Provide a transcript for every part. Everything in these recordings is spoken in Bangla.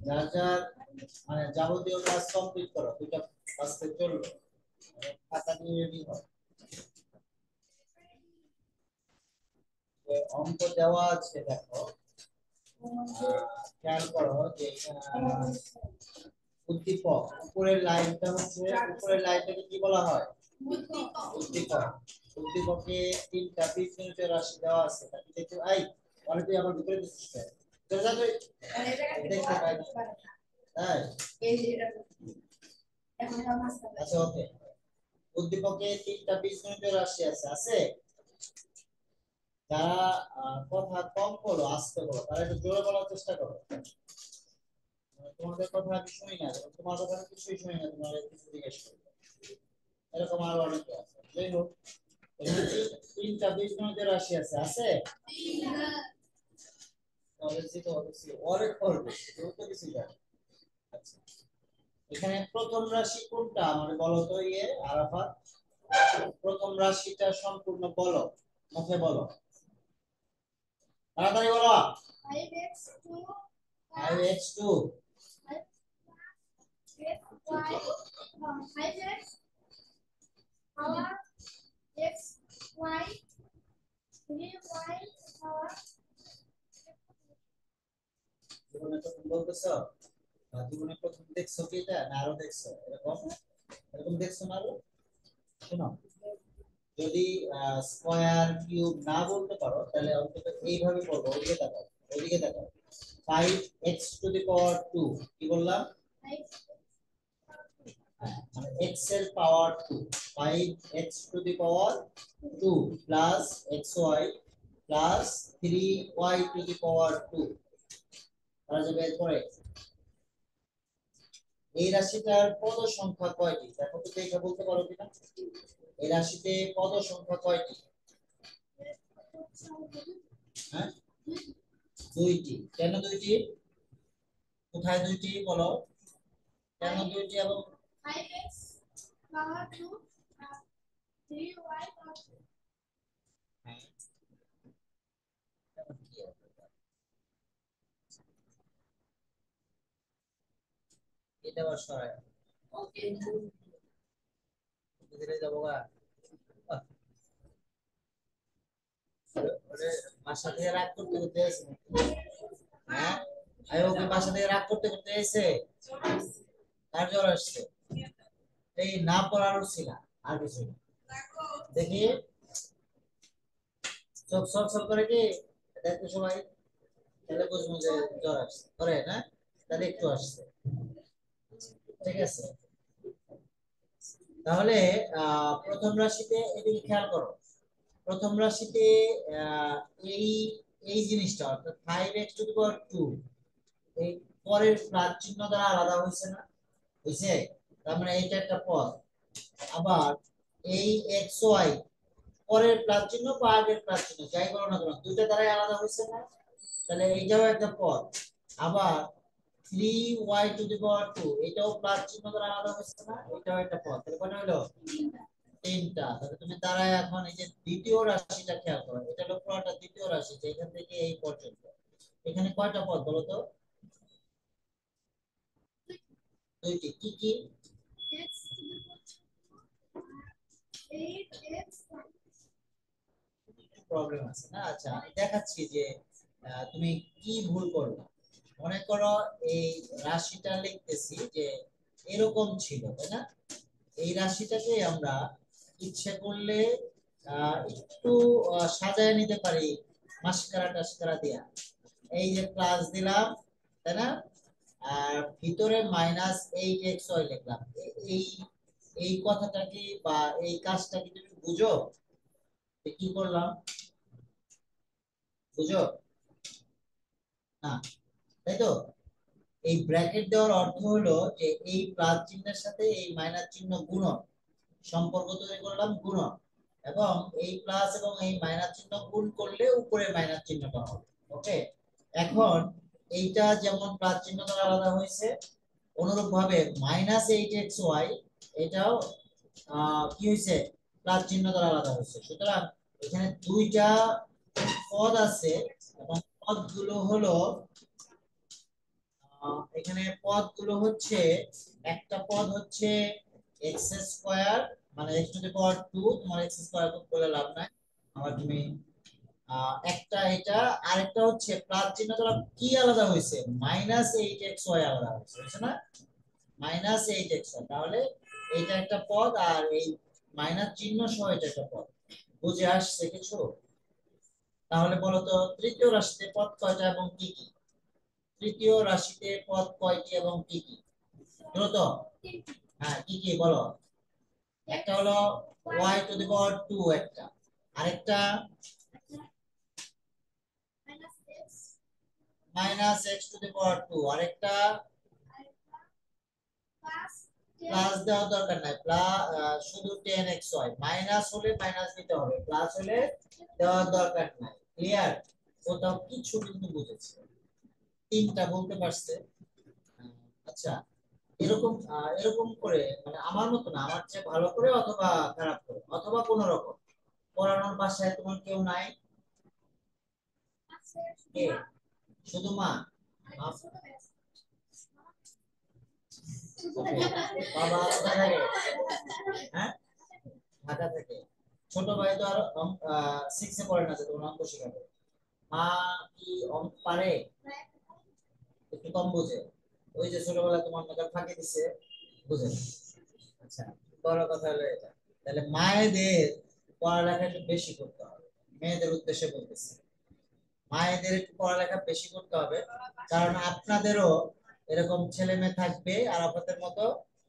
যার যার মানে যাবতীয় কাজ কমপ্লিট করো, দুইটা আজকে চললো, খাতা নিয়ে রেডি হও। অঙ্ক দেওয়া আছে দেখো, খেয়াল করো যে উদ্দীপক উপরের লাইনটা হচ্ছে, উপরের লাইনটাকে কি বলা হয়? উদ্দীপক। উদ্দীপকে তিনটা বীজগণিতের রাশি দেওয়া আছে, তাকে দেখতে আই বলে তুই আমার ভিতরে দিচ্ছিস কেন? চলে যা তুই, দেখতে পাই না। তাই আচ্ছা, ওকে। উদ্দীপকে তিনটা বীজগণিতের রাশি আছে, আছে? যারা কথা কম বলো, আস্তে বলো, তারা একটু জোরে বলার চেষ্টা করো। তোমাদের কথা আমি শুনি না, তোমার কথা আমি কিছুই শুনি না, তোমার কিছু জিজ্ঞেস করি, এরকম আরো অনেকে আছে। যাই হোক, এখানে তিনটা বীজগণিতের রাশি আছে, আছে? অনেক করবে, কেউ তো কিছু জানে। আচ্ছা, এখানে প্রথম রাশি কোনটা আমার বলো তো, আরাফাত? প্রথম রাশিটা সম্পূর্ণ বলো, মুখে বলো, তাড়াতাড়ি বলো। 5x2 5x2 5x power x y 3y power। জীবনে প্রথম বলতেছো? জীবনে প্রথম দেখছো কি এটা, না আরো দেখছো এরকম? এরকম দেখছো না আরো? শোনো, যদি স্কয়ার কিউব না বলতে পারো তাহলে অন্তত এইভাবে পড়বো, ওইদিকে তাকাও, ওইদিকে তাকাও। 5x⁴ কি বললাম? মানে x এর পাওয়ার 2, 5x⁴ plus xy plus 3y⁴ তাহলে যাবে এরপরে এই রাশিটার পদ সংখ্যা কয়টি দেখো তো, দেখে বলতে পারো কিনা? এই রাশিতে পদ সংখ্যা কয়টি? হ্যাঁ, দুইটি। কেন দুইটি? কোথায় দুইটি বলো, কেন দুইটি? এবং 5x power 2 3y power 2। হ্যাঁ, এটা আবার সরাই, ওকে ধীরে যাবো গা। ওরে বাসা থেকে রাগ করতে করতে এসে, হ্যাঁ আই ওকে বাসা থেকে রাগ করতে করতে এসে তার জ্বর আসছে, এই না পড়ার ছিল আর কিছু না। দেখি চোখ সলসল করে কি দেখতে সবাই, তাহলে বুঝবো যে জ্বর আসছে, ধরে না তাহলে একটু আসছে, ঠিক আছে? তাহলে প্রথম রাশিতে এদিকে খেয়াল করো, প্রথম রাশিতে আহ, এই এই জিনিসটা অর্থাৎ 5x⁴ এই পরের প্লাস চিহ্ন দ্বারা আলাদা হয়েছে না, হয়েছে? তার মানে এইটা একটা পদ। আবার এই xy পরের প্লাস চিহ্ন বা আগের প্লাস চিহ্ন যাই করো না কেন, দুইটা দ্বারাই আলাদা হয়েছে না, তাহলে এইটাও একটা পদ। আবার 3y⁴ এটাও প্লাস চিহ্ন দ্বারা আলাদা হয়েছে না, এটাও একটা পদ। তাহলে কয়টা হলো? তিনটা। তাহলে তুমি দাঁড়ায় এখন এই যে দ্বিতীয় রাশিটা খেয়াল করো, এটা হলো পুরোটা দ্বিতীয় রাশি, যেখান থেকে এই পর্যন্ত এখানে কয়টা পদ বলো তো? দুইটি। কি কি? প্রবলেম আছে না? আচ্ছা, আমি দেখাচ্ছি যে তুমি কি ভুল করবে। মনে করো এই রাশিটা লিখতেছি যে এরকম ছিল, তাই না? এই রাশিটাকে আমরা ইচ্ছে করলে একটু সাজায় নিতে পারি মাস্কারা টাস্কারা দিয়া। এই যে প্লাস দিলাম, তাই না? আর ভিতরে -8xy লিখলাম। এই এই কথাটা কি বা এই কাজটা কি তুমি বুঝো যে কি করলাম? বুঝো না, তাই তো? এই ব্র্যাকেট দেওয়ার অর্থ হলো যে এই প্লাস চিহ্নের সাথে এই মাইনাস চিহ্ন গুণন, সম্পর্ক তৈরি করলাম গুণন, এবং এই প্লাস এবং এই মাইনাস চিহ্ন গুণ করলে উপরে মাইনাস চিহ্নটা হবে। ওকে, এখন এইটা যেমন প্লাস চিহ্ন দ্বারা আলাদা হয়েছে, অনুরূপ ভাবে -8xy এটাও কি হয়েছে, প্লাস চিহ্ন দ্বারা আলাদা হয়েছে। সুতরাং এখানে দুইটা পদ আছে এবং পদগুলো হলো এখানে পদগুলো হচ্ছে, একটা পদ হচ্ছে এক্স স্কয়ার, মানে এক্স টু দি পাওয়ার 2, তোমার এক্স স্কয়ার বলে লাভ নাই, আবার তুমি একটা এটা, আরেকটা হচ্ছে প্লাস চিহ্ন দ্বারা কি আলাদা হয়েছে, -8xy আলাদা হয়েছে, বুঝছো না? -8xy, তাহলে এইটা একটা পদ আর এই মাইনাস চিহ্ন সহ এটা একটা পদ। বুঝে আসছে কিছু? তাহলে বলো তো তৃতীয় রাশিতে পদ কয়টা এবং কি কি? তৃতীয় রাশিতে পদ কয়টি এবং কি কি? দ্রুত। হ্যাঁ, কি কি বলো? একটা হলো y টু দি পাওয়ার 2, একটা আরেকটা -x টু দি পাওয়ার 2, আরেকটা প্লাস দেওয়ার দরকার নাই, শুধু 10xy, মাইনাস হলে মাইনাস দিতে হবে, প্লাস হলে দেওয়ার দরকার নাই। ক্লিয়ার? কোথাও কিছু কিন্তু বুঝেছে? তিনটা বলতে পারছে? আচ্ছা, এরকম করে মানে আমার মতো না, আমার চেয়ে ভালো করে অথবা খারাপ করে অথবা কোন রকম পড়ানোর বাসায় তোমার কেউ নাই? কে? শুধু মা? বাবা কোথায় থাকে? হ্যাঁ, ঢাকা থেকে। ছোট ভাই তো আর 6 এ পড়ে না, যে তোমার অঙ্ক শেখাবে। মা কি অঙ্ক পারে? একটু কম বুঝে? ওই যে ছোটবেলায় তোমার মেয়েদের ফাঁকি দিছে, বুঝে না। আচ্ছা, বড় কথা হলো এটা। তাহলে মায়েদের পড়ালেখা একটু বেশি করতে হবে, মেয়েদের উদ্দেশ্যে বলতেছি। মায়েদের একটু পড়ালেখা বেশি করতে হবে, কারণ আপনাদেরও এরকম ছেলে মেয়ে থাকবে আর আপনাদের মতো,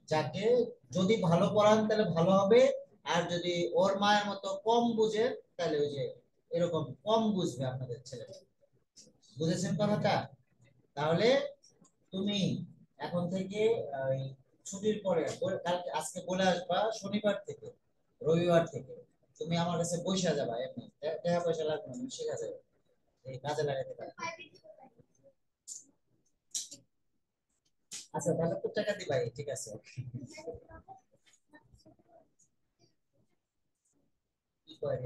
যাকে যদি ভালো পড়ান তাহলে ভালো হবে, আর যদি ওর মায়ের মতো কম বুঝে তাহলে ওই যে এরকম কম বুঝবে আপনাদের ছেলে। বুঝেছেন কথাটা? তাহলে তুমি এখন থেকে ওই ছুটির পরে কালকে আজকে বলে আসবা, শনিবার থেকে রবিবার থেকে তুমি আমার কাছে বইসা যাবা, এমনি টাকা পয়সা লাগবে না, তুমি শিখা যাবে, এই কাজে লাগাতে পারবে। আচ্ছা, তাহলে তো টাকা দিবাই, ঠিক আছে। কি করে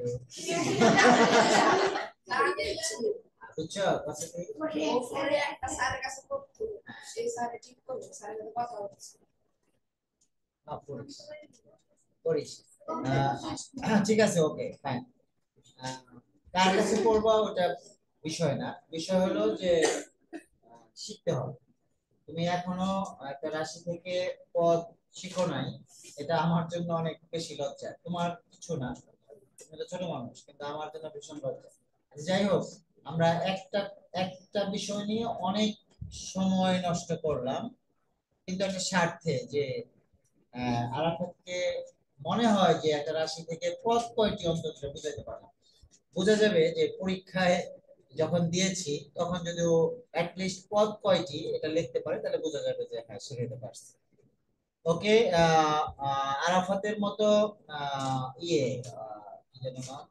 বুঝছো কথা কি? পড়িস পড়িস। ঠিক আছে, ওকে ফাইন। কার কাছে পড়বা ওটা বিষয় না, বিষয় হলো যে শিখতে হবে। তুমি এখনো একটা রাশি থেকে পদ শিখো নাই, এটা আমার জন্য অনেক বেশি লজ্জা, তোমার কিছু না, তুমি তো ছোট মানুষ, কিন্তু আমার জন্য ভীষণ লজ্জা। যাই হোক, আমরা একটা একটা বিষয় নিয়ে অনেক সময় নষ্ট করলাম, কিন্তু একটা স্বার্থে যে আরাফাতকে মনে হয় যে একটা রাশি থেকে পদ কয়টি অন্তত বুঝাইতে পারলাম। বোঝা যাবে যে পরীক্ষায় যখন দিয়েছি তখন যদি ও লিস্ট পদ কয়টি এটা লিখতে পারে, তাহলে বোঝা যাবে যে হ্যাঁ শিখাতে পারছে। ওকে। আরাফাতের মতো কি যেন নাম,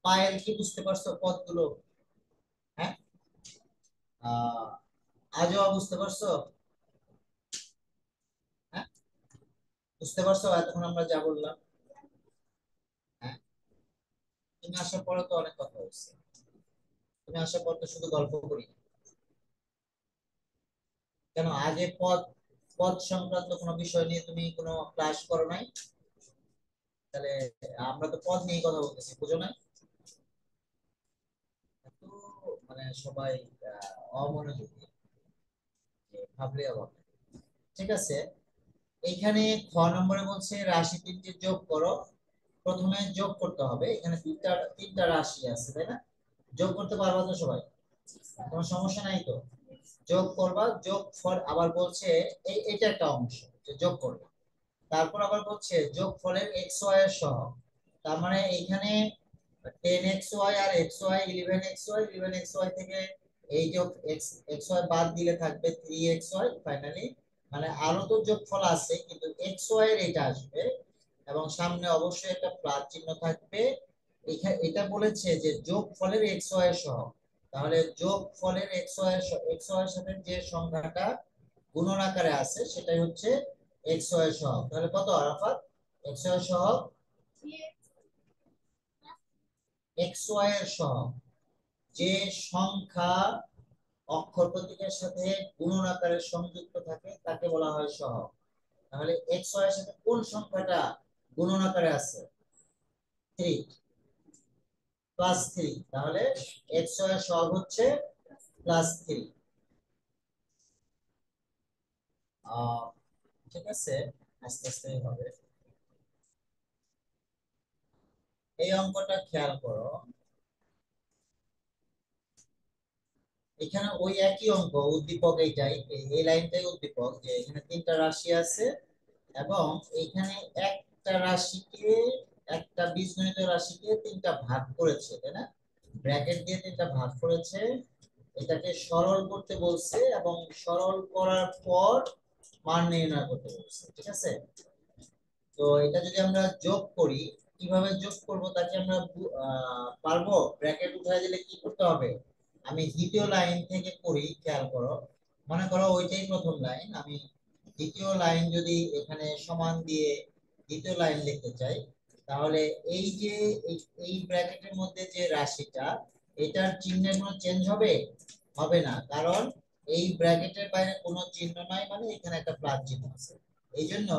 পায়েল, কি বুঝতে পারছো পদগুলো? হ্যাঁ। আহ আজও বুঝতে পারছো? হ্যাঁ, বুঝতে পারছো এতক্ষণ আমরা যা বললাম? হ্যাঁ, তুমি আসার পরে তো অনেক কথা হচ্ছে, তুমি আসার পর তো শুধু গল্প করি। কেন আগে পদ পদ সংক্রান্ত কোনো বিষয় নিয়ে তুমি কোনো ক্লাস করো নাই? তাহলে আমরা তো পদ নিয়ে কথা বলতেছি, বুঝো না? এত মানে সবাই অমনোযোগী, যে ভাবলে অবাক। ঠিক আছে, এইখানে খ নম্বরে বলছে রাশি তিনটি যোগ করো। প্রথমে যোগ করতে হবে, এখানে তিনটা তিনটা রাশি আছে, তাই না? যোগ করতে পারবা তো সবাই? কোনো সমস্যা নাই তো? যোগ করবা, যোগ ফল আবার বলছে, এটা একটা অংশ যে যোগ করবা। তারপর আবার বলছে যোগ ফলের এক্স ওয়াই এর সহগ। তার মানে এখানে 10xy আর xy 11xy, 11xy থেকে এই যোগ xy বাদ দিলে থাকবে 3xy ফাইনালি। মানে আরো তো যোগফল আছে, কিন্তু xy এর এটা আসবে এবং সামনে অবশ্যই একটা প্লাস চিহ্ন থাকবে। এখানে এটা বলেছে যে যোগ ফলের xy এর সহগ। তাহলে যোগ ফলের xy এর সাথে যে সংখ্যাটা গুণন আকারে আছে সেটাই হচ্ছে এক্স ওয়াই এর সহগ, তাহলে কত আরাফাত? এক্স ওয়াই এর সহগ, এক্স ওয়াই এর সহগ যে সংখ্যা অক্ষর প্রতীকের সাথে গুণন আকারে সংযুক্ত থাকে তাকে বলা হয় সহগ। তাহলে এক্স ওয়াই এর সাথে কোন সংখ্যাটা গুণন আকারে আছে? 3 প্লাস 3, তাহলে এক্স ওয়াই এর সহগ হচ্ছে প্লাস 3। ঠিক আছে, আস্তে আস্তে হবে। এই অঙ্কটা খেয়াল করো, এখানে ওই একই অঙ্ক, উদ্দীপক এইটাই, এই লাইনটাই উদ্দীপক, যে এখানে তিনটা রাশি আছে এবং এখানে একটা রাশিকে, একটা বীজগণিত রাশিকে তিনটা ভাগ করেছে, তাই না? ব্র্যাকেট দিয়ে তিনটা ভাগ করেছে, এটাকে সরল করতে বলছে এবং সরল করার পর মান নির্ণয় করতে বলছে। ঠিক আছে, তো এটা যদি আমরা যোগ করি, কিভাবে যোগ করব তাকে আমরা পারবো? ব্র্যাকেট উঠায় দিলে কি করতে হবে? আমি দ্বিতীয় লাইন থেকে করি, খেয়াল করো। মনে করো ওইটাই প্রথম লাইন, আমি দ্বিতীয় লাইন যদি এখানে সমান দিয়ে দ্বিতীয় লাইন লিখতে চাই, তাহলে এই যে এই ব্র্যাকেটের মধ্যে যে রাশিটা, এটার চিহ্নের কোনো চেঞ্জ হবে? হবে না, কারণ এই ব্র্যাকেটের বাইরে কোনো চিহ্ন নাই, মানে এখানে একটা প্লাস চিহ্ন আছে। এই জন্য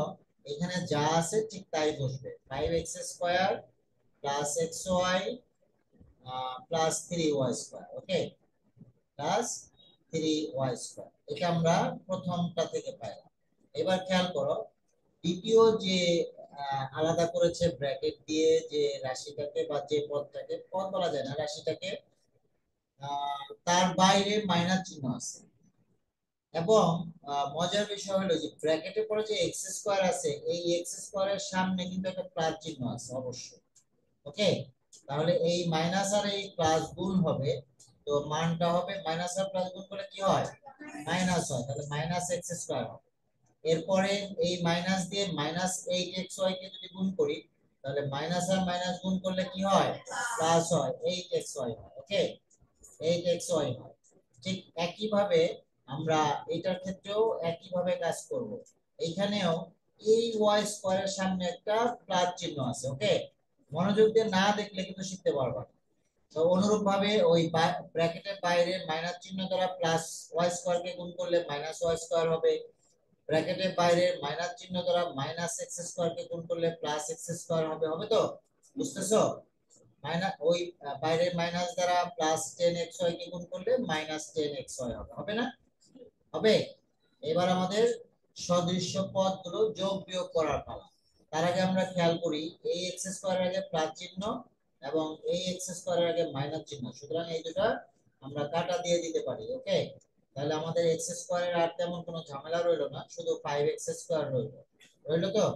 এখানে যা আছে ঠিক তাই বসবে, 5x² plus xy plus 3y²। ওকে, প্লাস 3y², এটা আমরা প্রথমটা থেকে পাইলাম। এবার খেয়াল করো, দ্বিতীয় যে আলাদা করেছে ব্র্যাকেট দিয়ে যে রাশিটাকে, বা যে পদটাকে, পদ বলা যায় না, রাশিটাকে, তার বাইরে মাইনাস চিহ্ন আছে। এবং মজার বিষয় হলো যে ব্র্যাকেটের পরে যে এক্স স্কোয়ার আছে, এই এক্স স্কোয়ারের সামনে কিন্তু একটা প্লাস চিহ্ন আছে অবশ্যই। ওকে, তাহলে এই মাইনাস আর এই প্লাস গুণ হবে, তো মানটা হবে মাইনাস আর প্লাস গুণ করলে কি হয়? মাইনাস হয়, তাহলে মাইনাস এক্স স্কোয়ার হবে। এরপরে এই মাইনাস দিয়ে -8xy কে যদি গুণ করি, তাহলে মাইনাস আর মাইনাস গুণ করলে কি হয়? প্লাস হয়, 8xy হয়। ওকে, 8xy হয়। ঠিক একইভাবে আমরা এটার ক্ষেত্রেও একইভাবে কাজ করব। এইখানেও এই y² এর সামনে একটা প্লাস চিহ্ন আছে। ওকে, মনোযোগ দিয়ে না দেখলে কিন্তু শিখতে পারবা না। তো অনুরূপ ভাবে ওই ব্র্যাকেটের বাইরে মাইনাস চিহ্ন দ্বারা প্লাস y² কে গুণ করলে -y² হবে, ব্র্যাকেটের বাইরে মাইনাস চিহ্ন দ্বারা -x² কে গুণ করলে +x² হবে। হবে তো? বুঝতেছো? মাইনাস ওই বাইরের মাইনাস দ্বারা +10xy কে গুণ করলে -10xy হবে। হবে না? হবে। এবার আমাদের সদৃশ্য পদগুলো যোগ বিয়োগ করার পালা। তার আগে আমরা খেয়াল করি, এই x² এর আগে প্লাস চিহ্ন এবং এই x² এর আগে মাইনাস চিহ্ন, সুতরাং এই দুটো আমরা কাটা দিয়ে দিতে পারি। ওকে, তাহলে আমাদের x² এর আর তেমন কোনো ঝামেলা রইলো না, শুধু 5x² রইলো। রইলো তো?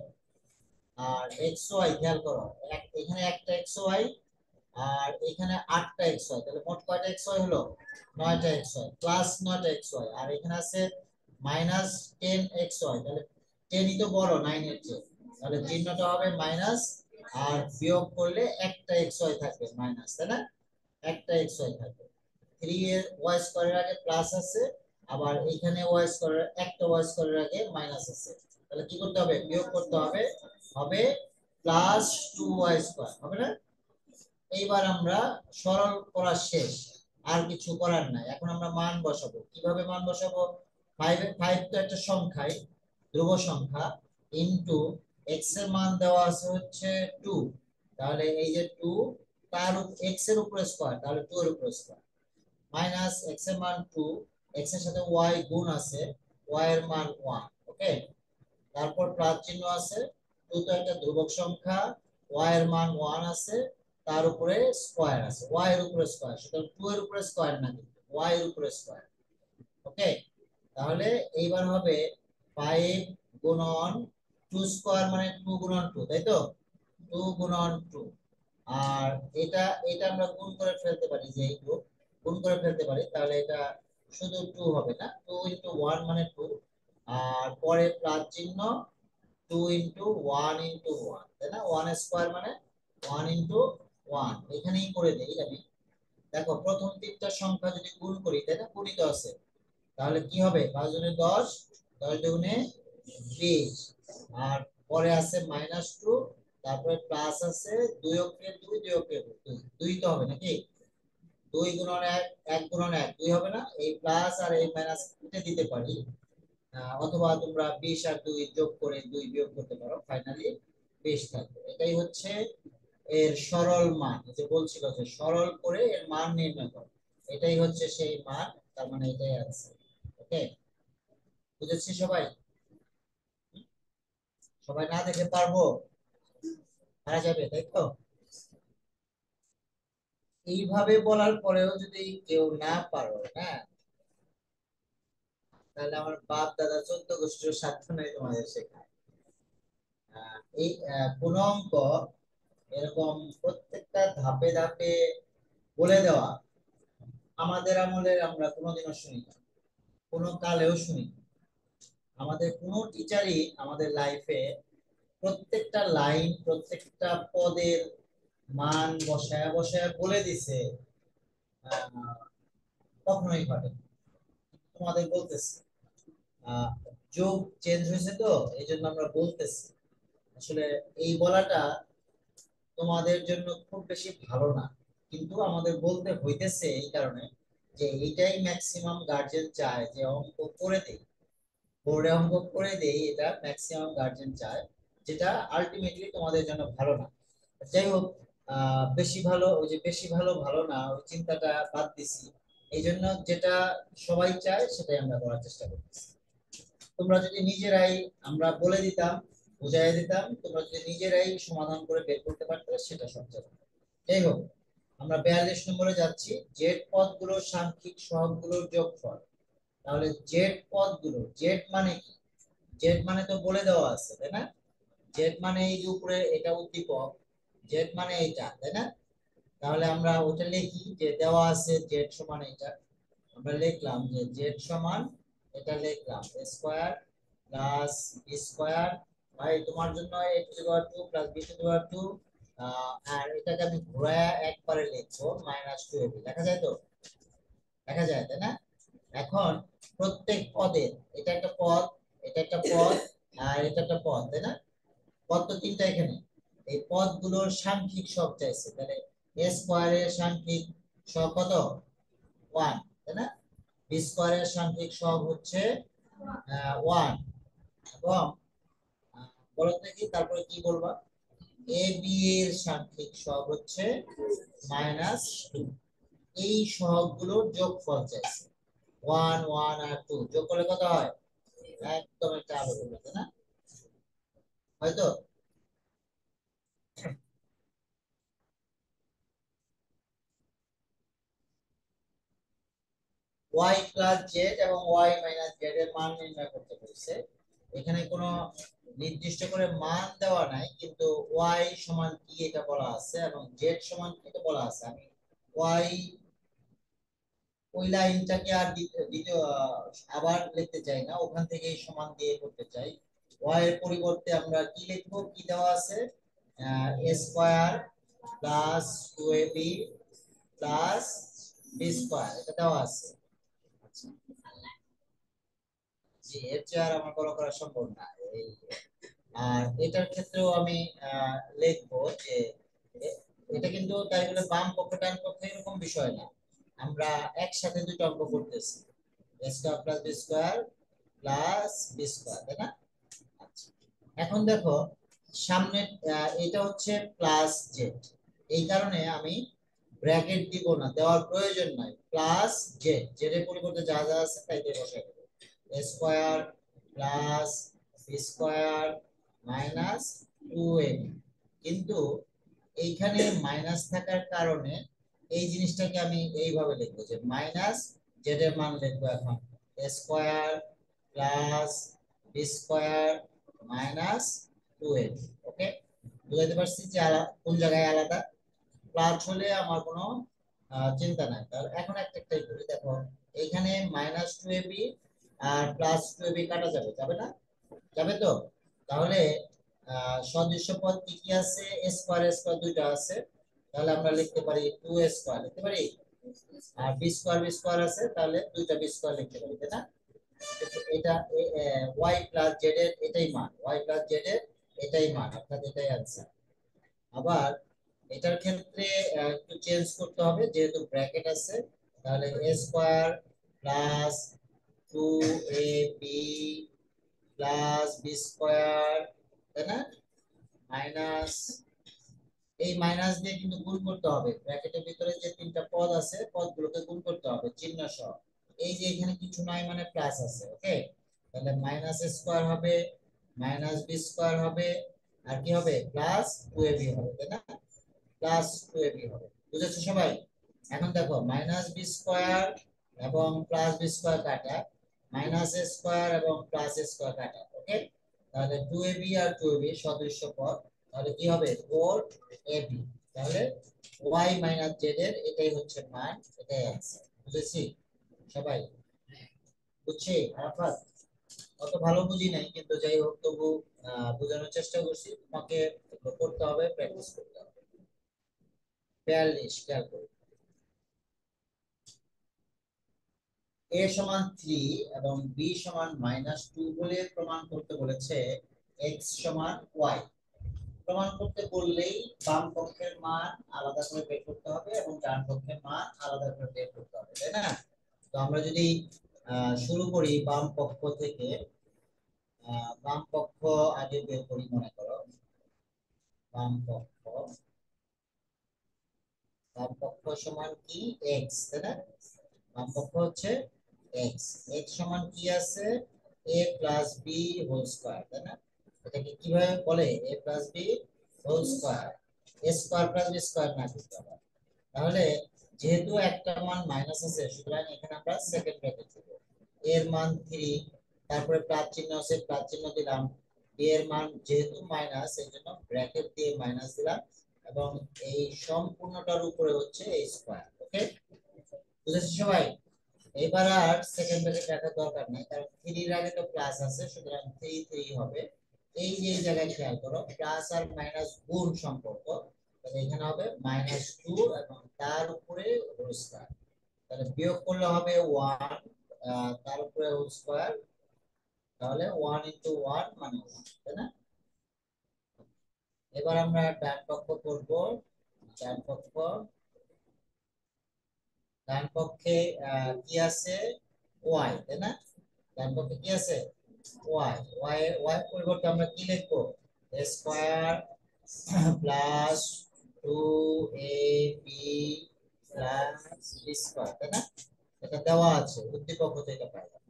আর xy খেয়াল করো, এখানে একটা xy আর এখানে 8টা xy, তাহলে মোট কয়টা xy হলো? 9টা xy, প্লাস 9টা xy, আর এখানে আছে -10xy, তাহলে 10ই তো বড় 9 এর চেয়ে, তাহলে চিহ্নটা হবে মাইনাস, আর বিয়োগ করলে একটা xy থাকবে মাইনাস, তাই না? একটা xy থাকবে। 3 এর y² এর আগে প্লাস আছে, আবার এখানে y² এর একটা y² এর আগে মাইনাস আছে, তাহলে কি করতে হবে? বিয়োগ করতে হবে, হবে প্লাস 2y²। হবে না? এইবার আমরা সরল করা শেষ, আর কিছু করার নাই। এখন আমরা মান বসাবো। কিভাবে মান বসাবো? 5 তো একটা সংখ্যাই, ধ্রুব সংখ্যা, ইনটু x এর মান দেওয়া আছে হচ্ছে 2, তাহলে এই যে 2, তার x এর উপরে স্কয়ার, তাহলে 2 এর উপরে স্কয়ার, মাইনাস x এর মান 2, x এর সাথে y গুণ আছে, y এর মান 1। ওকে, তারপর প্লাস চিহ্ন আছে, 2 তো একটা ধ্রুবক সংখ্যা, y এর মান 1 আছে, তার উপরে স্কয়ার আছে, y এর উপরে স্কয়ার, সুতরাং 2 এর উপরে স্কয়ার না, কিন্তু y এর উপরে স্কয়ার। ওকে, তাহলে এইবার হবে 5 গুণন 2 স্কয়ার মানে 2 গুণন 2, তাই তো? 2 গুণন 2, আর এটা এটা আমরা গুণ করে ফেলতে পারি, যে এইটুকু গুণ করে ফেলতে পারি, তাহলে এটা শুধু 2 হবে না, 2 ইনটু 1 মানে 2, আর পরে প্লাস চিহ্ন, 2 ইনটু 1 ইনটু 1, তাই না? 1 স্কয়ার মানে 1 ইনটু 1, এখানেই করে দেই আমি। দেখো প্রথম তিনটা সংখ্যা যদি গুণ করি, তাই না, গুণিত আছে, তাহলে কি হবে? 5 দুগুণে 10, 10 দুগুণে 20, আর পরে আছে -2, তারপরে প্লাস আছে 2 অক্ষে 2, 2 অক্ষে 2, 2 তো হবে নাকি? 2 গুণন 1, 1 গুণন 1 2 হবে না? এই প্লাস আর এই মাইনাস কেটে দিতে পারি, অথবা তোমরা 20 আর 2 যোগ করে 2 বিয়োগ করতে পারো, ফাইনালি 20 থাকবে। এটাই হচ্ছে এর সরল মান, যে বলছিল যে সরল করে এর মান নির্ণয় করো, এটাই হচ্ছে সেই মান, তার মানে এটাই আছে। ওকে, বুঝেছি সবাই? সবাই না দেখে পারবো, পারা যাবে তাই তো? এইভাবে বলার পরেও যদি কেউ না পারো, হ্যাঁ, তাহলে আমার বাপ দাদা 14 গোষ্ঠীর সাধ্য নাই তোমাদের শেখায়। এই কোন অঙ্ক এরকম প্রত্যেকটা ধাপে ধাপে বলে দেওয়া আমাদের আমলের আমরা কোনোদিনও শুনি না, কোনো কালেও শুনি না। আমাদের কোনো টিচারই আমাদের লাইফে প্রত্যেকটা লাইন প্রত্যেকটা পদের মান বসায় বসায় বলে দিছে, আহ, কখনোই ঘটে না। তোমাদের বলতেছি, আহ, যুগ চেঞ্জ হয়েছে তো এই জন্য আমরা বলতেছি। আসলে এই বলাটা তোমাদের জন্য খুব বেশি ভালো না, কিন্তু আমাদের বলতে হইতেছে এই কারণে যে এইটাই ম্যাক্সিমাম গার্জেন চায় যে অঙ্ক করে দেই, বোর্ডে অঙ্ক করে দেই, এটা ম্যাক্সিমাম গার্জেন চায়, যেটা আলটিমেটলি তোমাদের জন্য ভালো না। যাই হোক, বেশি ভালো, ওই যে বেশি ভালো ভালো না ওই চিন্তাটা বাদ দিছি, এই জন্য যেটা সবাই চায় সেটাই আমরা করার চেষ্টা করতেছি। তোমরা যদি নিজেরাই, আমরা বলে দিতাম, বুঝাই দিতাম, তোমরা যদি নিজেরাই সমাধান করে বের করতে পারতে সেটা সবচেয়ে ভালো। যাই হোক, আমরা 42 নম্বরে যাচ্ছি, জেড পদগুলোর সাংখ্যিক সহগগুলোর যোগফল। তাহলে জেড পদগুলো, জেড মানে কি? জেড মানে তো বলে দেওয়া আছে তাই না? জেড মানে এই যে উপরে এটা উদ্দীপক, জেড মানে এটা তাই না? তাহলে আমরা ওটা লিখি যে দেওয়া আছে জেড সমান এটা, আমরা লিখলাম যে জেড সমান, এটা লিখলাম স্কয়ার প্লাস বি স্কয়ার, ভাই তোমার জন্য x to the power 2 plus b to the power 2, আর এটাকে আমি ঘোরায়া একবারে লিখবো -2ab, লেখা যায় তো? লেখা যায় তাই না? এখন প্রত্যেক পদের, এটা একটা পদ, এটা একটা পদ, আর এটা একটা পদ তাই না? পদ তো তিনটা এখানে, এই পদগুলোর সাংখ্যিক সহগ চাইছে, তাহলে এ স্কয়ারের সাংখ্যিক সহগ কত? 1 তাই না? বি স্কয়ারের সাংখ্যিক সহগ হচ্ছে 1, এবং বলো দেখি তারপরে কি বলবা? এ বি এর সাংখ্যিক সহগ হচ্ছে -2। এই সহগগুলোর যোগফল চাইছে, 1 1 আর 2 যোগ করলে কত হয়? একদম একটা আলাদা, তাই না? হয়তো y প্লাস জেড এবং y মাইনাস জেড এর মান নির্ণয় করতে বলছে। এখানে কোনো নির্দিষ্ট করে মান দেওয়া নাই, কিন্তু y সমান কি এটা বলা আছে এবং z সমান কি এটা বলা আছে। আমি y ওই লাইনটাকে আর দ্বিতীয় আবার লিখতে চাই না, ওখান থেকে সমান দিয়ে করতে চাই। y এর পরিবর্তে আমরা কি লিখবো, কি দেওয়া আছে? a square plus 2ab plus B square, এটা দেওয়া আছে। আচ্ছা, জি, এর চেয়ে আর আমার বড় করা সম্ভব না। এই, আর এটার ক্ষেত্রেও আমি লিখবো যে এটা কিন্তু তাই বলে বাম পক্ষ ডান পক্ষ এরকম বিষয় না, আমরা একসাথে দুটো অঙ্ক করতেছি, a square plus B square plus B square তাই না? আচ্ছা, এখন দেখো সামনে এটা হচ্ছে প্লাস জেড, এই কারণে আমি ব্র্যাকেট দিব না, দেওয়ার প্রয়োজন নাই, প্লাস জেড, জেড এর পরিবর্তে যা যা আছে তাই দিয়ে বসাই দেবো, a square plus B square minus 2ab। কিন্তু এইখানে মাইনাস থাকার কারণে এই জিনিসটাকে আমি এইভাবে লিখবো যে মাইনাস জেড এর মান লিখবো এখন a square plus B square minus 2ab। Okay, বুঝাতে পারছি যে কোন জায়গায় আলাদা? প্লাস হলে আমার কোনো চিন্তা নাই। তাহলে এখন একটা একটাই করি, দেখো এইখানে -2ab আর +2ab কাটা যাবে, যাবে না? যাবে তো? তাহলে সদৃশ্য পদ কি কি আছে? a স্কয়ার a স্কয়ার দুইটা আছে, তাহলে আমরা লিখতে পারি 2a স্কয়ার লিখতে পারি, আর বি স্কয়ার আছে, তাহলে দুইটা বি স্কয়ার লিখতে পারি তাই না? এটা ওয়াই প্লাস জেড এর এটাই মান, ওয়াই প্লাস জেড এর এটাই মান, অর্থাৎ এটাই आंसर। আবার এটার ক্ষেত্রে একটু চেঞ্জ করতে হবে, যেহেতু ব্র্যাকেট আছে, তাহলে a square plus 2ab plus b square, তাই না, মাইনাস, এই মাইনাস দিয়ে কিন্তু গুণ করতে হবে, ব্র্যাকেটের ভিতরে যে তিনটা পদ আছে পদগুলোকে গুণ করতে হবে চিহ্ন সহ। এই যে এখানে কিছু নাই মানে প্লাস আছে, ওকে, তাহলে মাইনাস স্কয়ার হবে, মাইনাস বি স্কয়ার হবে, আর কি হবে, প্লাস 2ab হবে, তাই না, প্লাস 2ab হবে। বুঝেছো সবাই? এখন দেখো মাইনাস বি স্কয়ার এবং প্লাস বি স্কয়ার কাটা, মাইনাস এ স্কয়ার এবং প্লাস এ স্কয়ার কাটা, ওকে, তাহলে 2ab আর 2ab সদৃশ্য পদ, তাহলে কি হবে 4ab। তাহলে y মাইনাস z এর এটাই হচ্ছে মান, এটাই आंसर। বুঝেছি সবাই? বুঝছি আরাফাত? অত ভালো বুঝি নাই, কিন্তু যাই হোক তবু বোঝানোর চেষ্টা করছি, তোমাকে এগুলো করতে হবে, প্র্যাকটিস করতে হবে। 42 খেয়াল করো, a সমান 3 এবং b সমান -2 বলে প্রমাণ করতে বলেছে x সমান y। প্রমাণ করতে বললেই বাম পক্ষের মান আলাদা করে বের করতে হবে এবং ডান পক্ষের মান আলাদা করে বের করতে হবে, তাই না? তো আমরা যদি শুরু করি বাম পক্ষ থেকে, বাম পক্ষ আগে বের করি, মনে করো বাম পক্ষ, বাম পক্ষ সমান কি x, তাই না, বাম পক্ষ হচ্ছে x, x সমান কি আছে, a plus b whole square, তাই না, এটাকে কিভাবে বলে, a plus b whole square, a square plus b square না করতে হবে। তাহলে যেহেতু একটা মান মাইনাস আছে, সুতরাং এখানে আমরা সেকেন্ড ব্র্যাকেট দেব, এর মান 3, তারপরে প্লাস চিহ্ন আছে প্লাস চিহ্ন দিলাম, b এর মান যেহেতু মাইনাস এই জন্য ব্র্যাকেট দিয়ে মাইনাস দিলাম, এবং এই সম্পূর্ণটার উপরে হচ্ছে এই স্কয়ার, ওকে, বুঝেছো সবাই? এবার আর সেকেন্ড ব্র্যাকেট রাখার দরকার নাই, কারণ 3 এর আগে তো প্লাস আছে, সুতরাং 3 3 হবে। এই যে এই জায়গায় খেয়াল করো, প্লাস আর মাইনাস গুণ সম্পর্ক, তাহলে এখানে হবে -2 এবং তার উপরে হোল স্কয়ার, তাহলে বিয়োগ করলে হবে 1, তার উপরে হোল স্কয়ার, তাহলে 1 ইনটু 1 মানে 1, তাই না? এবার আমরা ডান পক্ষ করব, ডান পক্ষ, ডান পক্ষে কি আছে, y, তাই না, ডান পক্ষে কি আছে, y, y পরিবর্তে আমরা কি লিখবো, a square plus 2ab plus b square, তাই না, এটা দেওয়া আছে উদ্দীপক হতে, এটা পাইলাম।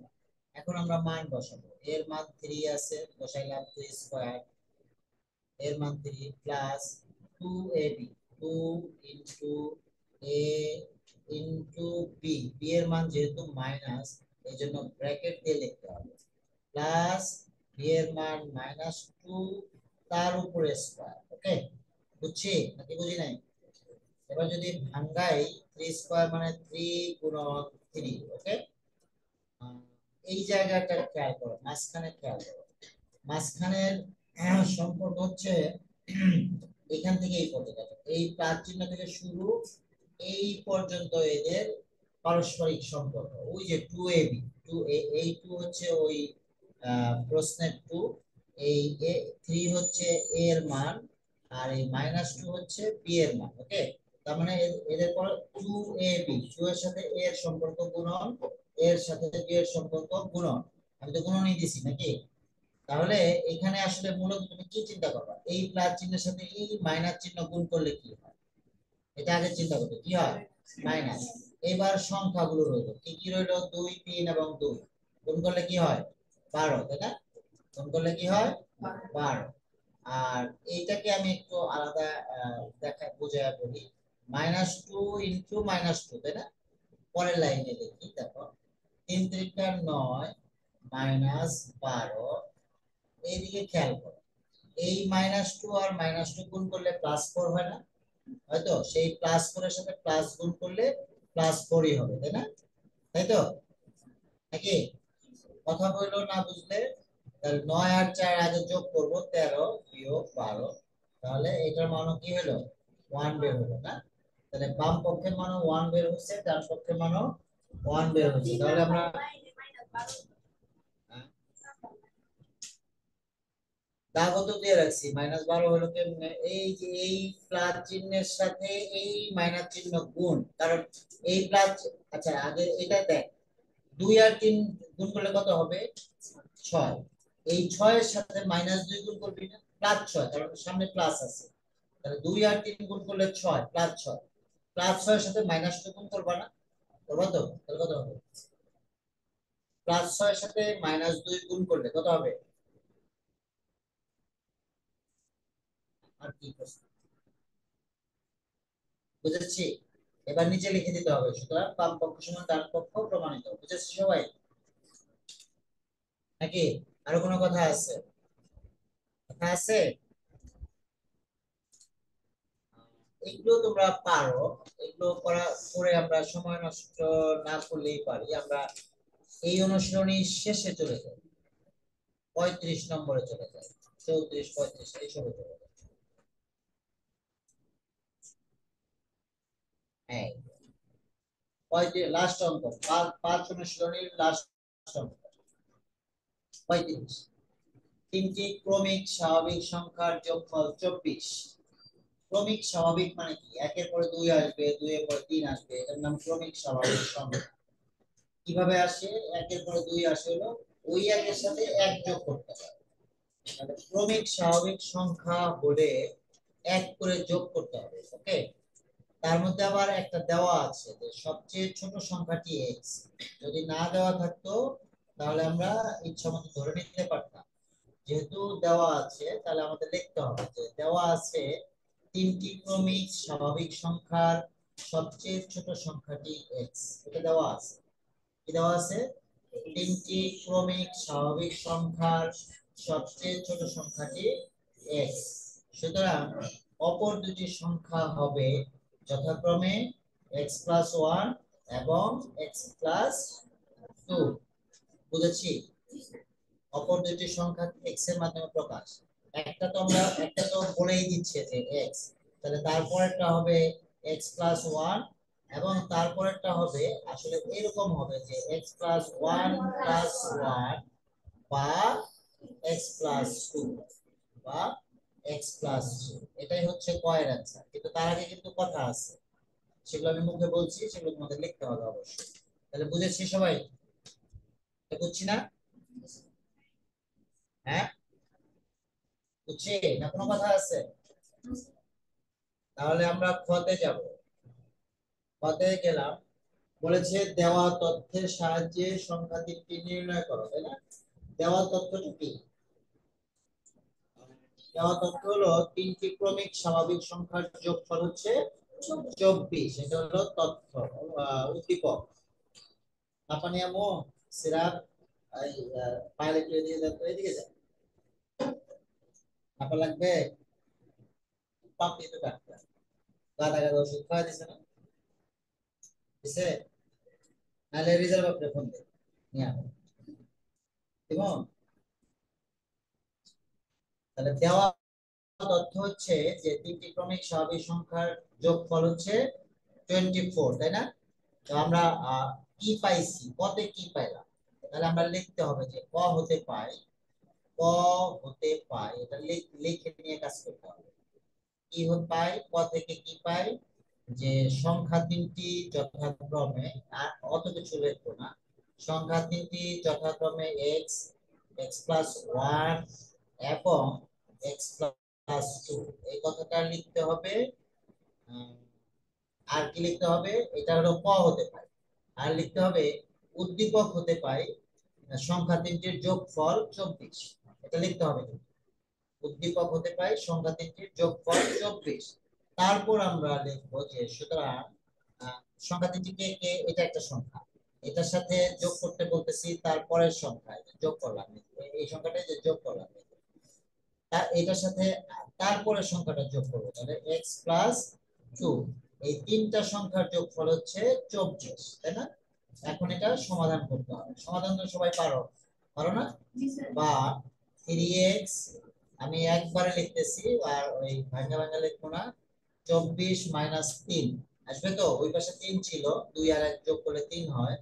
এখন আমরা মান বসাবো, এর মান 3 আছে, বসাইলাম 3 স্কয়ার, এর মান 3 plus 2ab, 2 into a into b, b এর মান যেহেতু মাইনাস এই জন্য ব্র্যাকেট দিয়ে লিখতে হবে, প্লাস b এর মান -2 তার উপরে স্কয়ার, ওকে, বুঝছি নাকি বুঝি নাই? এবার যদি ভাঙাই, 3 স্কয়ার মানে 3 গুণন 3, ওকে, এই জায়গাটা খেয়াল করো, মাঝখানে খেয়াল করো, মাঝখানের সম্পর্ক হচ্ছে এখান থেকে এই পর্যন্ত, এই প্লাস চিহ্ন থেকে শুরু এই পর্যন্ত এদের পারস্পরিক সম্পর্ক, ওই যে 2ab, 2a, এই 2 হচ্ছে ওই প্রশ্নের 2, এই 3 হচ্ছে a এর মান, আর এই -2 হচ্ছে b এর মান, ওকে, তার মানে এদের পর 2ab, 2 এর সাথে a এর সম্পর্ক গুণন, এর সাথে b এর সম্পর্ক গুণন, আমি তো গুণনই দিছি নাকি? তাহলে এখানে আসলে মূলত তুমি কি চিন্তা করবা, এই প্লাস চিহ্নের সাথে এই মাইনাস চিহ্ন গুণ করলে কি হয়, এটা আগে চিন্তা করবে, কি হয়, মাইনাস। এবার সংখ্যাগুলো রইলো, কি কি রইলো, 2 3 এবং 2 গুণ করলে কি হয়, 12, তাই না, গুণ করলে কি হয়, 12। আর এইটাকে আমি একটু আলাদা দেখা বোঝায় বলি, -2 ইনটু -2, তাই না, পরের লাইনে লিখি, দেখো 3 3 9 -12, এইদিকে খেয়াল করো, এই -2 আর -2 গুণ করলে +4 হয় না, হয়তো সেই +4 এর সাথে প্লাস গুণ করলে +4ই হবে, তাই না, তাই তো নাকি? কথা বললো না বুঝলে? তাহলে 9 আর 4 আগে যোগ করব, 13 বিয়োগ 12, তাহলে এটার মান কি হলো, 1 বের হলো না, তাহলে বাম পক্ষের মানও 1 বের হচ্ছে, ডান পক্ষের মানও 1 বের হচ্ছে, তাহলে আমরা দাগও তো দিয়ে রাখছি, -12 হলো কেমনে, এই যে এই প্লাস চিহ্নের সাথে এই মাইনাস চিহ্ন গুণ, কারণ এই প্লাস, আচ্ছা আগে এটা দেখ, 2 আর 3 গুণ করলে কত হবে? 6। এই 6 এর সাথে -2 গুণ করবি না, +6, কারণ সামনে প্লাস আছে। তাহলে 2 আর 3 গুণ করলে 6, +6, +6 এর সাথে -2 গুণ করবা না, করবা তো? তাহলে কত হবে? +6 এর সাথে -2 গুণ করলে কত হবে? আর কি প্রশ্ন? বুঝেছি। এবার নিচে লিখে দিতে হবে, সুতরাং বাম পক্ষ সমান ডান পক্ষ প্রমাণিত। বুঝেছি সবাই নাকি? আরো কোনো কথা আছে? কথা আছে? এগুলো তোমরা পারো, এগুলো করে আমরা সময় নষ্ট না করলেই পারি। আমরা এই অনুশীলনী শেষে চলে যাই, 35 নম্বরে চলে যাই, 34 35 এইসবে চলে যাই। হ্যাঁ, 35 লাস্ট অঙ্ক, পাঁচ অনুশীলনীর লাস্ট অঙ্ক, 35। তিনটি ক্রমিক স্বাভাবিক সংখ্যার যোগফল 24। ক্রমিক স্বাভাবিক মানে কি? একের পরে 2 আসবে, 2 এর পরে 3 আসবে, এটার নাম ক্রমিক স্বাভাবিক সংখ্যা। কিভাবে আসে? একের পরে 2 আসে হলো ওই একের সাথে 1 যোগ করতে হয়। তাহলে ক্রমিক স্বাভাবিক সংখ্যা হলে 1 করে যোগ করতে হবে, ওকে? তার মধ্যে আবার একটা দেওয়া আছে যে সবচেয়ে ছোট সংখ্যাটি x। যদি না দেওয়া থাকতো তাহলে আমরা ইচ্ছা মতো ধরে নিতে পারতাম। যেহেতু দেওয়া আছে তাহলে আমাদের লিখতে হবে যে দেওয়া আছে তিনটি ক্রমিক স্বাভাবিক সংখ্যার সবচেয়ে ছোট সংখ্যাটি x। এটা দেওয়া আছে। কি দেওয়া আছে? তিনটি ক্রমিক স্বাভাবিক সংখ্যার সবচেয়ে ছোট সংখ্যাটি x। সুতরাং অপর দুটি সংখ্যা হবে যথাক্রমে x+1 এবং x+2। বুঝেছি? অপর দুটি সংখ্যা x এর মাধ্যমে প্রকাশ। একটা তো বলেই দিচ্ছে যে x, তাহলে তারপরেরটা হবে x+1, এবং তারপরেরটা হবে আসলে এরকম হবে যে x+1+1 বা x+2 বা x+2। এটাই হচ্ছে কয়ের অ্যান্সার। কিন্তু তার আগে কিন্তু কথা আছে, সেগুলো আমি মুখে বলছি, সেগুলো তোমাদের লিখতে হবে অবশ্যই। তাহলে বুঝেছি সবাই? এটা বুঝছি না? হ্যাঁ, বুঝছি না? কোনো কথা আছে? তাহলে আমরা খতে যাব। খতে গেলাম, বলেছে দেওয়া তথ্যের সাহায্যে সংখ্যা তিনটি নির্ণয় করো, তাই না? দেওয়া তথ্যটা কি? দেওয়া তথ্য হলো তিনটি ক্রমিক স্বাভাবিক সংখ্যার যোগফল হচ্ছে 24। এটা হলো তথ্য, উদ্দীপক। পানি আমো, সিরাপ, এই পাইলে দিয়ে দাও তো, এদিকে যা। আপা লাগবে? পাপ দিয়ে তো ডাক্তার গাদা গাদা ওষুধ খাওয়া দিছে না? দিছে? নাহলে রিজার্ভ আপনি ফোন দে নিয়ে আসো। দিব? তাহলে দেওয়া তথ্য হচ্ছে যে তিনটি ক্রমিক স্বাভাবিক সংখ্যার যোগফল হচ্ছে 24, তাই না? তো আমরা কি পাইছি, কতে কি পাইলাম? তাহলে আমরা লিখতে হবে যে ক হতে পাই, ক হতে পাই, এটা লিখে নিয়ে কাজ করতে হবে। কি হতে পাই, ক থেকে কি পাই? যে সংখ্যা তিনটি যথাক্রমে, আর অত কিছু লিখবো না, সংখ্যা তিনটি যথাক্রমে x, x+1 এবং x+2। এই কথাটা লিখতে হবে। উম, আর কি লিখতে হবে? এটা হলো ক হতে পারে। আর লিখতে হবে উদ্দীপক হতে পারে সংখ্যা তিনটির যোগফল 24। এটা লিখতে হবে। উদ্দীপক হতে পারে সংখ্যা তিনটির যোগফল 24। তারপর আমরা লিখবো যে সুতরাং আহ, সংখ্যা তিনটি কে কে, এটা একটা সংখ্যা, এটার সাথে যোগ করতে বলতেছি তারপরের সংখ্যা, যোগ করলাম, এই সংখ্যাটা যে যোগ করলাম, এটার সাথে তারপরের সংখ্যাটা যোগ করবো, তাহলে x+2। এই তিনটা সংখ্যার যোগফল হচ্ছে 24, তাই না? এখন এটা সমাধান করতে হবে। সমাধান তো সবাই পারো, পারো না? বা 3x, আমি একবারে লিখতেছি আর ওই ভাঙা ভাঙা লিখবো না, 24 - 3 আসবে তো? ওই পাশে 3 ছিল, 2 আর 1 যোগ করলে 3 হয়,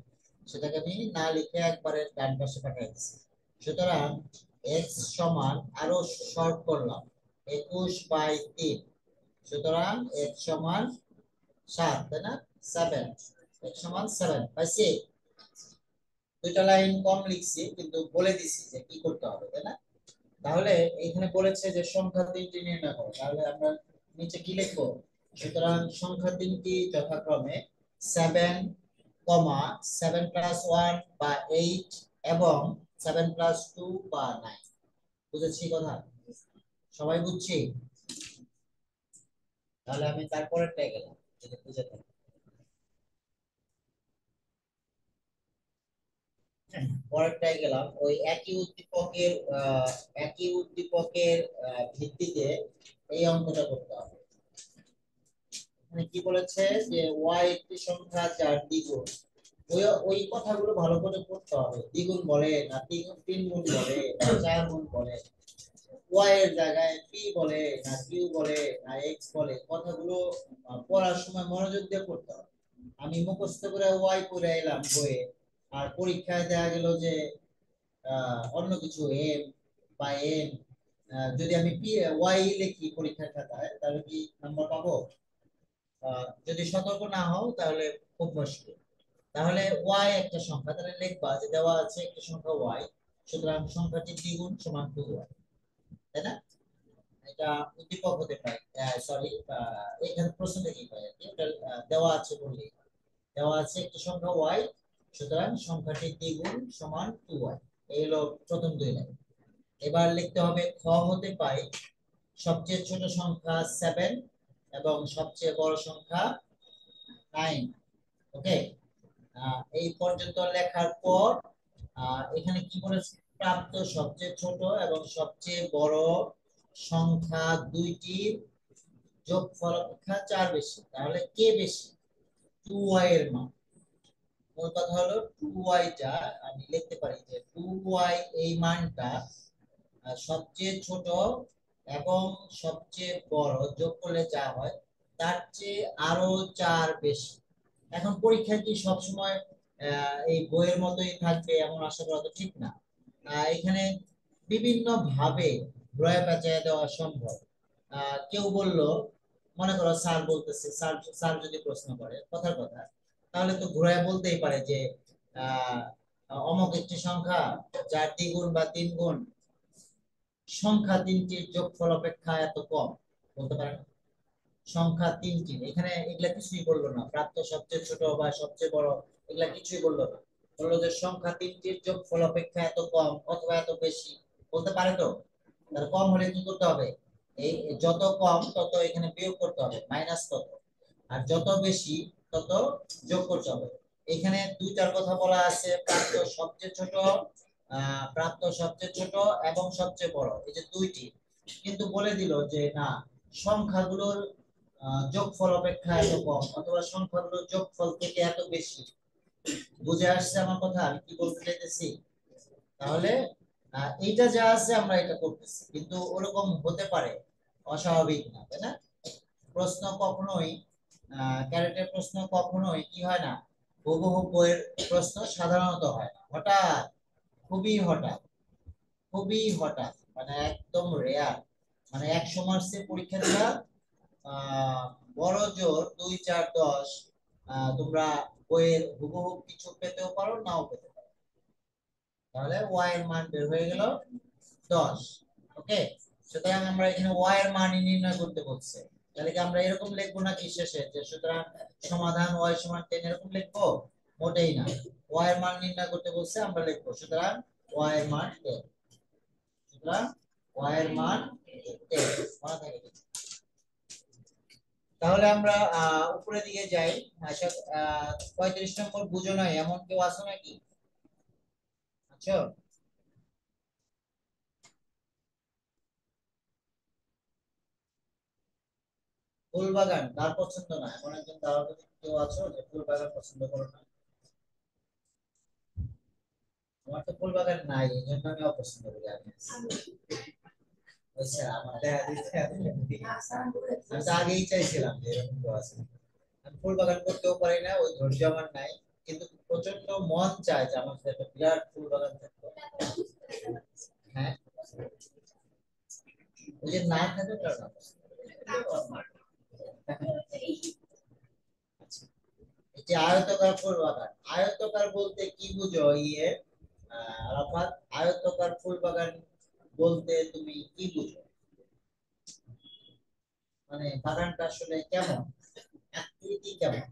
সেটাকে আমি না লিখে একবারে ডান পাশে পাঠিয়ে দিচ্ছি। সুতরাং এক্স সমান আরো শর্ট করলাম 21/3, সুতরাং এক্স সমান 7, তাই না? 7, এক্স সমান 7 পাইছি। দুইটা লাইন কম লিখছি কিন্তু বলে দিছি যে কি করতে হবে, তাই না? তাহলে এখানে বলেছে যে সংখ্যা তিনটি নির্ণয় করো, তাহলে আমরা নিচে কি লিখবো? সুতরাং সংখ্যা তিনটি যথাক্রমে 7, 7 প্লাস 1 বা 8 এবং 7 প্লাস 2 বা 9। বুঝেছি কথা? সবাই বুঝছি? তাহলে আমি তারপরেরটাই গেলাম, যদি বুঝে থাকি। পরেরটায় গেলাম, ওই একই উদ্দীপকের ভিত্তিতে এই অঙ্কটা করতে হবে। মানে কি বলেছে যে y একটি সংখ্যা যার দ্বিগুণ। ওই ওই কথাগুলো ভালো করে পড়তে হবে। দ্বিগুণ বলে না তিন গুণ বলে না 4 গুণ বলে, y এর জায়গায় p বলে না q বলে না x বলে, কথাগুলো পড়ার সময় মনোযোগ দিয়ে পড়তে হবে। আমি মুখস্থ করে y পড়ে এলাম বইয়ে, আর পরীক্ষায় দেখা গেল যে অন্য কিছু এম বা এন, যদি আমি পি ওয়াই লিখি পরীক্ষার খাতায় তাহলে কি নাম্বার পাবো? যদি সতর্ক না হও তাহলে খুব মুশকিল। তাহলে ওয়াই একটা সংখ্যা, তাহলে লিখবা যে দেওয়া আছে একটা সংখ্যা ওয়াই, সুতরাং সংখ্যাটি দ্বিগুণ সমান 2y, তাই না? এটা উদ্দীপক হতে পারে, সরি, এখানে প্রশ্ন দেখি পাই আর কি, ওটা দেওয়া আছে বললেই হয়। দেওয়া আছে একটা সংখ্যা ওয়াই, সুতরাং সংখ্যাটি দ্বিগুণ সমান 2y। এই হলো প্রথম দুই লাইন। এবার লিখতে হবে খ হতে পাই সবচেয়ে ছোট সংখ্যা 7 এবং সবচেয়ে বড় সংখ্যা 9। ওকে, এই পর্যন্ত লেখার পর এখানে কি বলেছে? প্রাপ্ত সবচেয়ে ছোট এবং সবচেয়ে বড় সংখ্যা দুইটির যোগফল অপেক্ষা 4 বেশি, তাহলে কে বেশি? 2y এর মান। মূল কথা হলো 2y টা আমি লিখতে পারি যে 2y এই মানটা সবচেয়ে ছোট এবং সবচেয়ে বড় যোগ করলে যা হয় তার চেয়ে আরো 4 বেশি। এখন পরীক্ষা কি সবসময় এই বইয়ের মতোই থাকবে এমন আশা করা তো ঠিক না। এখানে বিভিন্ন ভাবে ঘুরায় পেঁচায় দেওয়া সম্ভব। কেউ বলল, মনে করো স্যার বলতেছে, স্যার স্যার যদি প্রশ্ন করে কথার কথা, তাহলে তো ঘুরায় বলতেই পারে যে আহ অমুক একটি সংখ্যা যার দ্বিগুণ বা তিন গুণ সংখ্যা তিনটির যোগফল অপেক্ষা এত কম, বলতে পারে না? সংখ্যা তিনটির, এখানে এগুলা কিছুই বললো না, প্রাপ্ত সবচেয়ে ছোট বা সবচেয়ে বড় এগুলা কিছুই বললো না। বললো যে সংখ্যা তিনটির যোগফল অপেক্ষা এত কম অথবা এত বেশি, বলতে পারে তো? তাহলে কম হলে কি করতে হবে? এই যত কম তত এখানে বিয়োগ করতে হবে, মাইনাস তত, আর যত বেশি তত যোগ করতে হবে। এখানে দুইটার কথা বলা আছে, প্রাপ্ত সবচেয়ে ছোট এবং সবচেয়ে বড়, এই যে দুইটি, কিন্তু বলে দিল যে না, সংখ্যাগুলোর যোগফল অপেক্ষা এত কম অথবা সংখ্যাগুলোর যোগফল থেকে এত বেশি। বুঝে আসছে আমার কথা আমি কি বলতে চাইতেছি? তাহলে এইটা যা আছে আমরা এটা করতেছি, কিন্তু ওরকম হতে পারে, অস্বাভাবিক না, তাই না? প্রশ্ন কখনোই ক্যারেটের প্রশ্ন কখনোই কি হয় না, হুবহু বইয়ের প্রশ্ন সাধারণত হয় না, হঠাৎ, খুবই হঠাৎ, খুবই হঠাৎ, মানে একদম রেয়ার। মানে 100 মার্কসের পরীক্ষা দিলা, আহ বড় জোর 2, 4, 10, তোমরা বইয়ের হুবহু কিছু পেতেও পারো নাও পেতে পারো। তাহলে ওয়াই এর মান বের হয়ে গেল 10। ওকে, সুতরাং আমরা এখানে ওয়াই এর মান নির্ণয় করতে বলছে। তাহলে কি আমরা এরকম লিখবো নাকি শেষে যে সুতরাং সমাধান ওয়াই সমান 10 এরকম লিখবো? মোটেই না। ওয়াই এর মান নির্ণয় করতে বলছে, আমরা লিখবো সুতরাং ওয়াই এর মান 10। সুতরাং ওয়াই এর মান 10 মনে থাকে। তাহলে আমরা উপরের দিকে যাই। আচ্ছা, 35 নম্বর বুঝো নাই এমন কেউ আছে নাকি? আচ্ছা, ফুল বাগান কার পছন্দ না? এমন একজন দাঁড়াও তো, কেউ আছো যে ফুল বাগান পছন্দ করো না? আমার তো ফুল বাগান নাই, এই জন্য আমি অপছন্দ করি। আমি আচ্ছা, আমার দেখা দিচ্ছে আমি তো আগেই চাইছিলাম যে এরকম কেউ আছে। আমি ফুল বাগান করতেও পারি না, ওই ধৈর্য আমার নাই, কিন্তু প্রচন্ড মন চায় যে আমার সাথে একটা বিরাট ফুল বাগান থাকতো। হ্যাঁ, ওই যে না থাকে তার নাম। এই যে আয়তকার ফুল বাগান, আয়তকার বলতে কি বুঝো ইয়ে আরাফাত? আয়তকার ফুল বাগান বলতে তুমি কি বুঝো? মানে বাগানটা আসলে কেমন, আকৃতি কেমন,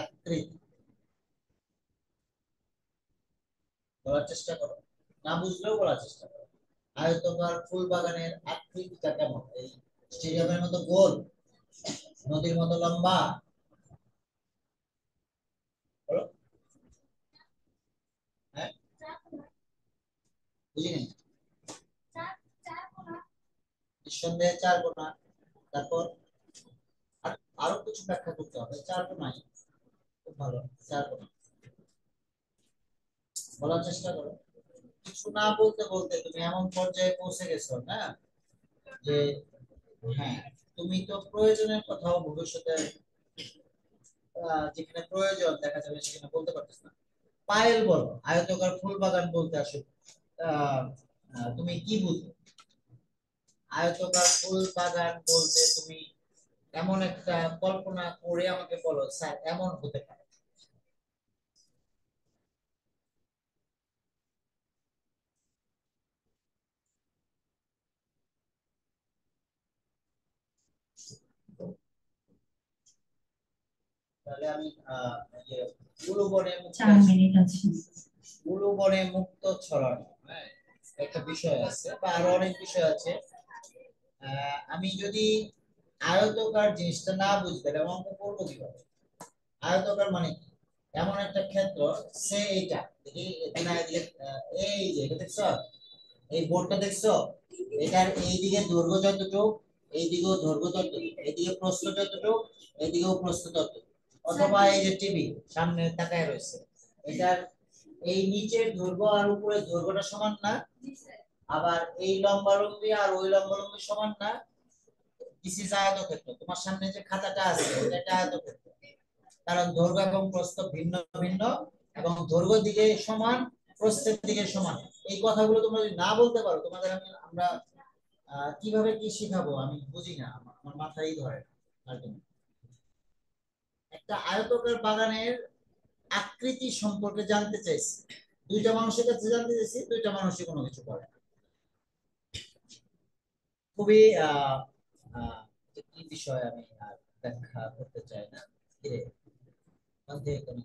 আকৃতি বলার চেষ্টা করো, না বুঝলেও বলার চেষ্টা করো। আয়তকার ফুল বাগানের আকৃতিটা কেমন? এই স্টেডিয়ামের মতো গোল, নদীর মতো লম্বা, বলো। হ্যাঁ, বুঝিনি। নিঃসন্দেহে চার কোণা। তারপর আরো কিছু ব্যাখ্যা করতে হবে, চার কোণাই খুব ভালো। চার কোণা বলার চেষ্টা করো। কিছু না বলতে বলতে তুমি এমন পর্যায়ে পৌঁছে গেছো না যে হ্যাঁ, তুমি তো প্রয়োজনের কথাও ভবিষ্যতে যেখানে প্রয়োজন দেখা যাবে সেখানে বলতে পারতেছ না। পায়েল বলো, আয়তকার ফুল বাগান বলতে আসলে আহ, তুমি কি বুঝো? আয়তকার ফুল বাগান বলতে তুমি এমন একটা কল্পনা করে আমাকে বলো, স্যার এমন হতে পারে। তাহলে আমি এই যে উলুবনে মুক্ত, 4 মিনিট আছে, উলুবনে মুক্ত ছড়ানো, হ্যাঁ, একটা বিষয় আছে বা আরো অনেক বিষয় আছে। আমি যদি আয়তকার জিনিসটা না বুঝতে তাহলে অঙ্ক করবো কিভাবে? আয়তকার মানে কি? এমন একটা ক্ষেত্র, সে এইটা দেখি এখানে এদিকে, এই যে এটা দেখছো, এই বোর্ডটা দেখছো, এটার এইদিকে দৈর্ঘ্য যতটুকু, এইদিকেও দৈর্ঘ্য ততটুকু, এইদিকে প্রস্থ যতটুকু, এইদিকেও প্রস্থ ততটুকু। অথবা এই যে টিভি সামনে তাকায় রয়েছে, এটার এই নিচের দৈর্ঘ্য আর উপরের দৈর্ঘ্যটা সমান না, আবার এই লম্বালম্বি আর ওই লম্বালম্বি সমান না। দিস ইজ আয়তক্ষেত্র। তোমার সামনে যে খাতাটা আছে এটা একটা আয়তক্ষেত্র, কারণ দৈর্ঘ্য এবং প্রস্থ ভিন্ন ভিন্ন, এবং দৈর্ঘ্যের দিকে সমান, প্রস্থের দিকে সমান। এই কথাগুলো তোমরা যদি না বলতে পারো, তোমাদের আমরা কিভাবে কি শিখাবো আমি বুঝি না, আমার মাথায় ধরে না। ultimately। একটা আয়তকার বাগানের আকৃতি সম্পর্কে জানতে চাইছি, দুইটা মানুষের কাছে জানতে চাইছি, দুইটা মানুষই কোনো কিছু করে না। খুবই আহ, কি বিষয় আমি আর ব্যাখ্যা করতে চাই না। ধীরে ধীরে কোনো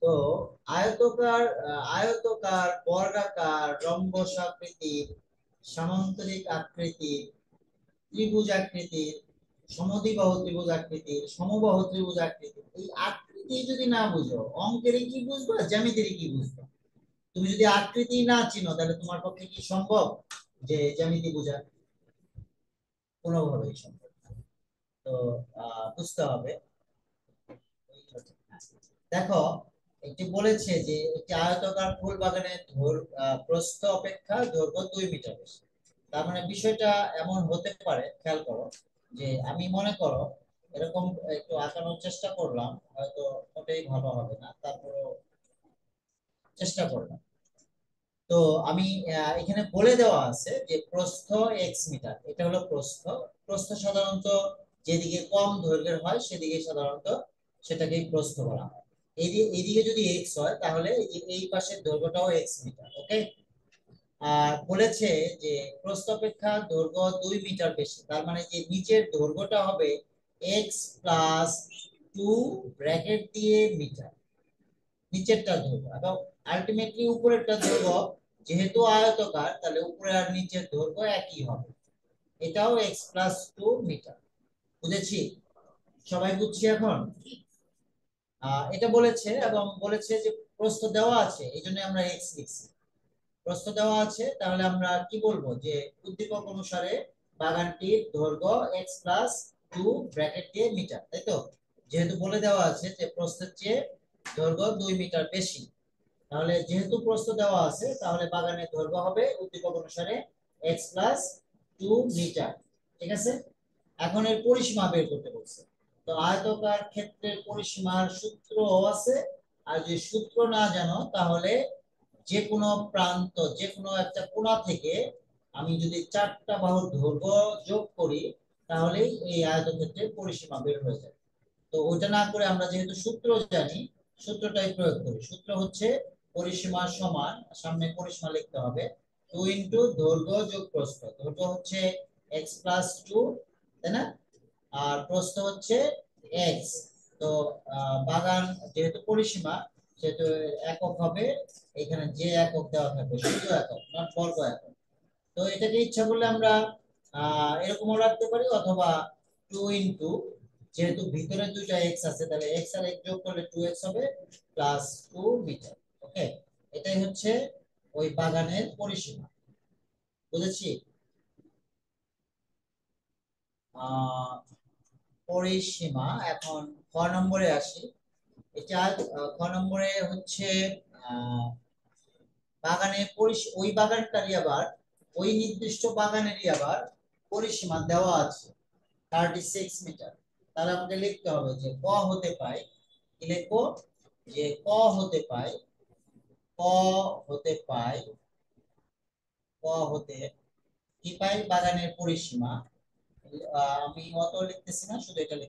তো আয়তকার, আয়তকার, বর্গাকার, রম্বস আকৃতির, সামান্তরিক আকৃতির, ত্রিভুজ আকৃতির, সমদ্বিবাহু ত্রিভুজ আকৃতির, সমবাহু ত্রিভুজ আকৃতির, এই আকৃতি যদি না বুঝো, অঙ্কের কি বুঝবা, জ্যামিতির কি বুঝবা? তুমি যদি আকৃতি না চিনো তাহলে তোমার পক্ষে কি সম্ভব যে জ্যামিতি বোঝা? কোনোভাবেই সম্ভব না। তো বুঝতে হবে। দেখো, একটি বলেছে যে একটি আয়তাকার ফুল বাগানের প্রস্থ অপেক্ষা দৈর্ঘ্য 2 মিটার বেশি। তার মানে বিষয়টা এমন হতে পারে, খেয়াল করো, যে আমি মনে করো এরকম একটু আঁকানোর চেষ্টা করলাম, হয়তো মোটেই ভালো হবে না, তারপরে চেষ্টা করলাম। তো আমি এখানে বলে দেওয়া আছে যে প্রস্থ x মিটার, এটা হলো প্রস্থ। প্রস্থ সাধারণত যেদিকে কম দৈর্ঘ্যের হয় সেদিকে সাধারণত সেটাকেই প্রস্থ বলা হয়। এইদিকে যদি এক্স হয় তাহলে এই যে এই পাশের দৈর্ঘ্যটাও x মিটার, ওকে। আর বলেছে যে প্রস্থ অপেক্ষা দৈর্ঘ্য 2 মিটার বেশি, তার মানে যে নিচের দৈর্ঘ্যটা হবে x+2 ব্র্যাকেট দিয়ে মিটার, নিচেরটা দৈর্ঘ্য, এবং আলটিমেটলি উপরেরটা দৈর্ঘ্য, যেহেতু আয়তকার তাহলে উপরে আর নিচের দৈর্ঘ্য একই হবে, এটাও x+2 মিটার। বুঝেছি? সবাই বুঝছি এখন? এটা বলেছে, এবং বলেছে যে প্রস্থ দেওয়া আছে এই জন্য আমরা x লিখছি। প্রস্থ দেওয়া আছে তাহলে আমরা কি বলবো, যে উদ্দীপক অনুসারে বাগানটির দৈর্ঘ্য x+2 ব্র্যাকেট দিয়ে মিটার, তাই তো? যেহেতু বলে দেওয়া আছে যে প্রস্থের চেয়ে দৈর্ঘ্য 2 মিটার বেশি, তাহলে যেহেতু প্রস্থ দেওয়া আছে তাহলে বাগানের দৈর্ঘ্য হবে উদ্দীপক অনুসারে x+2 মিটার। ঠিক আছে? এখন এর পরিসীমা বের করতে বলছে। তো আয়তকার ক্ষেত্রের পরিসীমার সূত্র আছে, আর যদি সূত্র না জানো তাহলে যে কোনো প্রান্ত, যে কোনো একটা কোণা থেকে আমি যদি চারটা বাহুর দৈর্ঘ্য যোগ করি তাহলেই এই আয়তক্ষেত্রের পরিসীমা বের হয়ে যায়। তো ওটা না করে আমরা যেহেতু সূত্র জানি, সূত্রটাই প্রয়োগ করি। সূত্র হচ্ছে পরিসীমা সমান, সামনে পরিসীমা লিখতে হবে, 2 ইন্টু দৈর্ঘ্য যোগ প্রস্থ। দৈর্ঘ্য হচ্ছে এক্স প্লাস টু, তাই না? আর প্রস্থ হচ্ছে এক্স। তো বাগান যেহেতু পরিসীমা, সেহেতু একক হবে, এখানে যে একক দেওয়া থাকবে শুধু একক, নট বর্গ একক। তো এটাকে ইচ্ছা করলে আমরা এরকমও রাখতে পারি, অথবা 2 ইন্টু, যেহেতু ভিতরে দুইটা এক্স আছে তাহলে এক্স আর এক্স যোগ করলে 2x হবে, প্লাস 2 মিটার। ওকে, এটাই হচ্ছে ওই বাগানের পরিসীমা। বুঝেছি? আহ পরিসীমা। এখন খ নম্বরে আসি। এটা খ নম্বরে হচ্ছে আহ বাগানের ওই বাগানটারই আবার, ওই নির্দিষ্ট বাগানেরই আবার পরিসীমা দেওয়া আছে 36 মিটার। তাহলে আমাকে লিখতে হবে যে ক হতে পাই, কি লিখবো, যে ক হতে পাই, ক হতে পাই, ক হতে কি পাই, বাগানের পরিসীমা। আমি অত লিখতেছি না, শুধু এটা